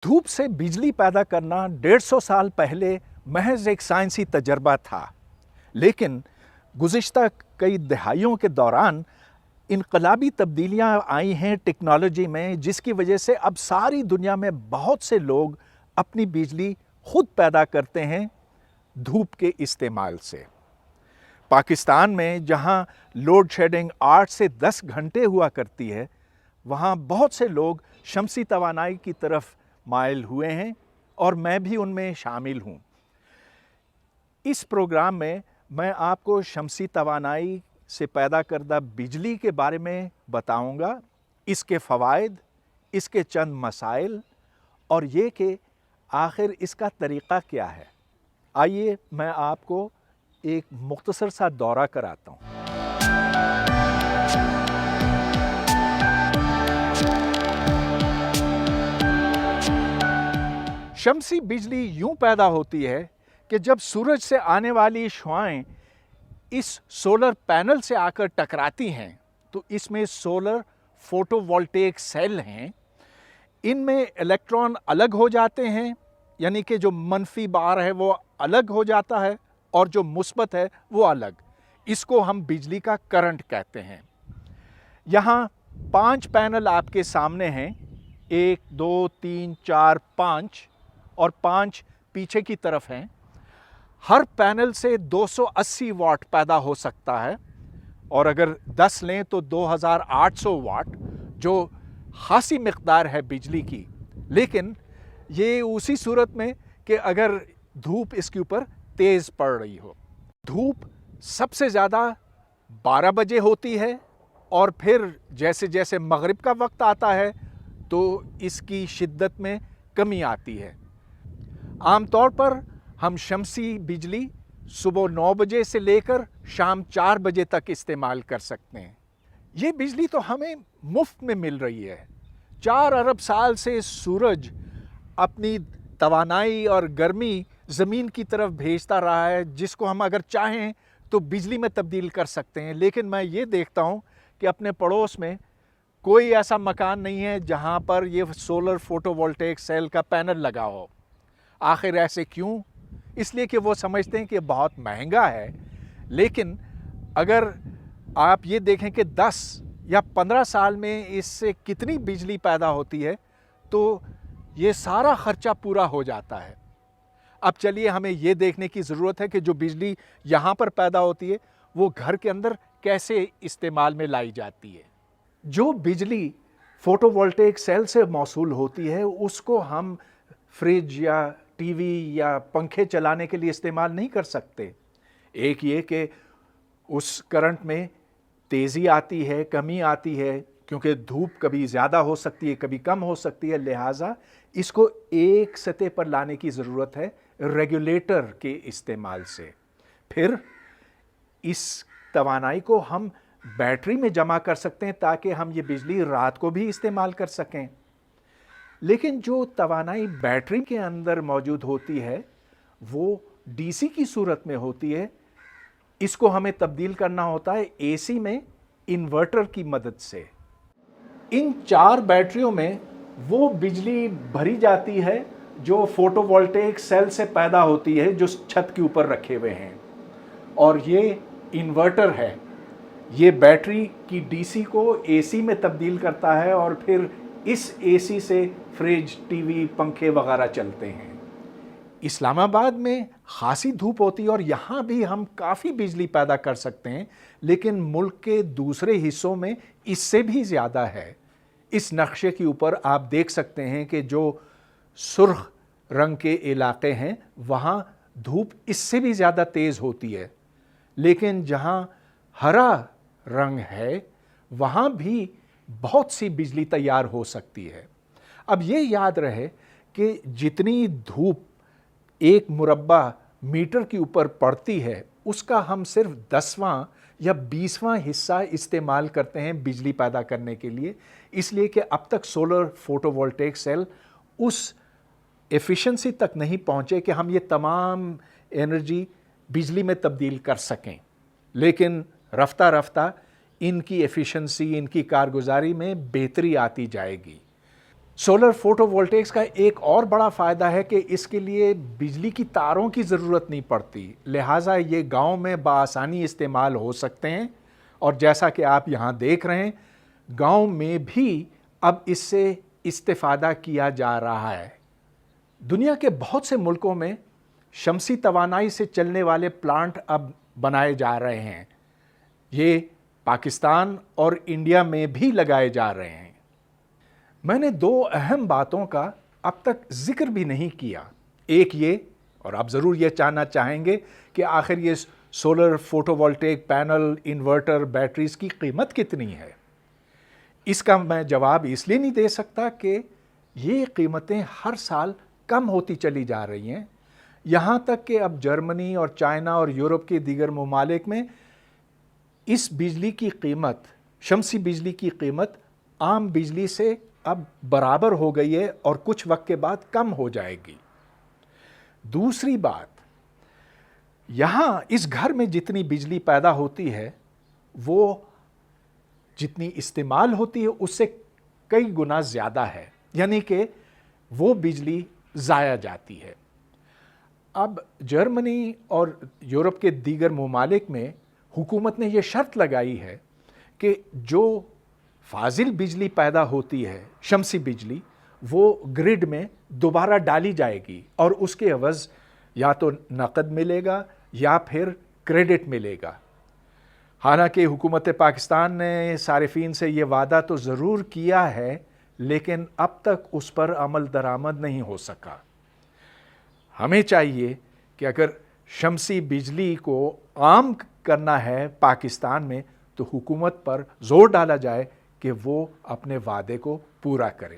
धूप से बिजली पैदा करना 150 साल पहले महज एक साइंसी तजर्बा था, लेकिन गुज़िश्ता कई दहाइयों के दौरान इनकलाबी तब्दीलियां आई हैं टेक्नोलॉजी में, जिसकी वजह से अब सारी दुनिया में बहुत से लोग अपनी बिजली खुद पैदा करते हैं धूप के इस्तेमाल से। पाकिस्तान में जहां लोड शेडिंग 8 से 10 घंटे हुआ करती है, वहां बहुत से लोग शमसी तवानाई की तरफ माइल हुए हैं और मैं भी उनमें शामिल हूं। इस प्रोग्राम में मैं आपको शमसी तवानाई से पैदा करदा बिजली के बारे में बताऊंगा, इसके फ़वाइद, इसके चंद मसाइल और ये कि आखिर इसका तरीक़ा क्या है। आइए मैं आपको एक मुख्तसर सा दौरा कराता हूँ। शमसी बिजली यूं पैदा होती है कि जब सूरज से आने वाली शुआएं इस सोलर पैनल से आकर टकराती हैं, तो इसमें सोलर फोटोवोल्टेइक सेल हैं। इनमें इलेक्ट्रॉन अलग हो जाते हैं, यानी कि जो मनफी बार है वो अलग हो जाता है और जो मुस्बत है वो अलग। इसको हम बिजली का करंट कहते हैं। यहाँ 5 पैनल आपके सामने हैं, 1, 2, 3, 4, 5 और 5 पीछे की तरफ हैं। हर पैनल से 280 वाट पैदा हो सकता है और अगर 10 लें तो 2800 वाट, जो खासी मिक़दार है बिजली की। लेकिन ये उसी सूरत में कि अगर धूप इसके ऊपर तेज़ पड़ रही हो। धूप सबसे ज़्यादा 12 बजे होती है और फिर जैसे जैसे मगरिब का वक्त आता है तो इसकी शिद्दत में कमी आती है। आमतौर पर हम शमसी बिजली सुबह 9 बजे से लेकर शाम 4 बजे तक इस्तेमाल कर सकते हैं। ये बिजली तो हमें मुफ्त में मिल रही है। 4 अरब साल से सूरज अपनी तवानाई और गर्मी ज़मीन की तरफ भेजता रहा है, जिसको हम अगर चाहें तो बिजली में तब्दील कर सकते हैं। लेकिन मैं ये देखता हूँ कि अपने पड़ोस में कोई ऐसा मकान नहीं है जहाँ पर ये सोलर फोटोवोल्टेइक सेल का पैनल लगा हो। आखिर ऐसे क्यों? इसलिए कि वो समझते हैं कि बहुत महंगा है। लेकिन अगर आप ये देखें कि 10 या 15 साल में इससे कितनी बिजली पैदा होती है, तो ये सारा खर्चा पूरा हो जाता है। अब चलिए हमें ये देखने की ज़रूरत है कि जो बिजली यहाँ पर पैदा होती है वो घर के अंदर कैसे इस्तेमाल में लाई जाती है। जो बिजली फोटोवोल्टेइक सेल से मौसूल होती है उसको हम फ्रिज या टीवी या पंखे चलाने के लिए इस्तेमाल नहीं कर सकते। एक ये कि उस करंट में तेज़ी आती है, कमी आती है, क्योंकि धूप कभी ज़्यादा हो सकती है, कभी कम हो सकती है। लिहाजा इसको एक सतह पर लाने की ज़रूरत है रेगुलेटर के इस्तेमाल से। फिर इस तवानाई को हम बैटरी में जमा कर सकते हैं ताकि हम ये बिजली रात को भी इस्तेमाल कर सकें। लेकिन जो तवानाई बैटरी के अंदर मौजूद होती है वो डीसी की सूरत में होती है। इसको हमें तब्दील करना होता है एसी में इन्वर्टर की मदद से। इन 4 बैटरियों में वो बिजली भरी जाती है जो फोटोवोल्टेइक सेल से पैदा होती है, जो छत के ऊपर रखे हुए हैं। और ये इन्वर्टर है, ये बैटरी की डीसी को एसी में तब्दील करता है और फिर इस एसी से फ्रिज, टीवी, पंखे वगैरह चलते हैं। इस्लामाबाद में खासी धूप होती है और यहाँ भी हम काफ़ी बिजली पैदा कर सकते हैं, लेकिन मुल्क के दूसरे हिस्सों में इससे भी ज़्यादा है। इस नक्शे के ऊपर आप देख सकते हैं कि जो सुर्ख रंग के इलाके हैं वहाँ धूप इससे भी ज़्यादा तेज़ होती है, लेकिन जहाँ हरा रंग है वहाँ भी बहुत सी बिजली तैयार हो सकती है। अब ये याद रहे कि जितनी धूप 1 मुरब्बा मीटर के ऊपर पड़ती है उसका हम सिर्फ 10वां या 20वां हिस्सा इस्तेमाल करते हैं बिजली पैदा करने के लिए, इसलिए कि अब तक सोलर फोटोवोल्टेइक सेल उस एफिशिएंसी तक नहीं पहुँचे कि हम ये तमाम एनर्जी बिजली में तब्दील कर सकें। लेकिन रफ्ता रफ्ता इनकी एफिशिएंसी, इनकी कारगुजारी में बेहतरी आती जाएगी। سولر فوٹو وولٹیکس کا ایک اور بڑا فائدہ ہے کہ اس کے لیے بجلی کی تاروں کی ضرورت نہیں پڑتی، لہٰذا یہ گاؤں میں بآسانی استعمال ہو سکتے ہیں، اور جیسا کہ آپ یہاں دیکھ رہے ہیں گاؤں میں بھی اب اس سے استفادہ کیا جا رہا ہے۔ دنیا کے بہت سے ملکوں میں شمسی توانائی سے چلنے والے پلانٹ اب بنائے جا رہے ہیں، یہ پاکستان اور انڈیا میں بھی لگائے جا رہے ہیں۔ میں نے دو اہم باتوں کا اب تک ذکر بھی نہیں کیا، ایک یہ، اور آپ ضرور یہ جاننا چاہیں گے کہ آخر یہ solar photovoltaic panel, inverter, batteries کی قیمت کتنی ہے؟ اس کا میں جواب اس لیے نہیں دے سکتا کہ یہ قیمتیں ہر سال کم ہوتی چلی جا رہی ہیں، یہاں تک کہ اب جرمنی اور چائنا اور یورپ کے دیگر ممالک میں اس بجلی کی قیمت، شمسی بجلی کی قیمت عام بجلی سے اب برابر ہو گئی ہے اور کچھ وقت کے بعد کم ہو جائے گی۔ دوسری بات، یہاں اس گھر میں جتنی بجلی پیدا ہوتی ہے وہ جتنی استعمال ہوتی ہے اس سے کئی گنا زیادہ ہے، یعنی کہ وہ بجلی ضائع جاتی ہے۔ اب جرمنی اور یورپ کے دیگر ممالک میں حکومت نے یہ شرط لگائی ہے کہ جو فاضل بجلی پیدا ہوتی ہے، شمسی بجلی، وہ گرڈ میں دوبارہ ڈالی جائے گی اور اس کے عوض یا تو نقد ملے گا یا پھر کریڈٹ ملے گا۔ حالانکہ حکومت پاکستان نے صارفین سے یہ وعدہ تو ضرور کیا ہے، لیکن اب تک اس پر عمل درآمد نہیں ہو سکا۔ ہمیں چاہیے کہ اگر شمسی بجلی کو عام کرنا ہے پاکستان میں تو حکومت پر زور ڈالا جائے کہ وہ اپنے وعدے کو پورا کرے۔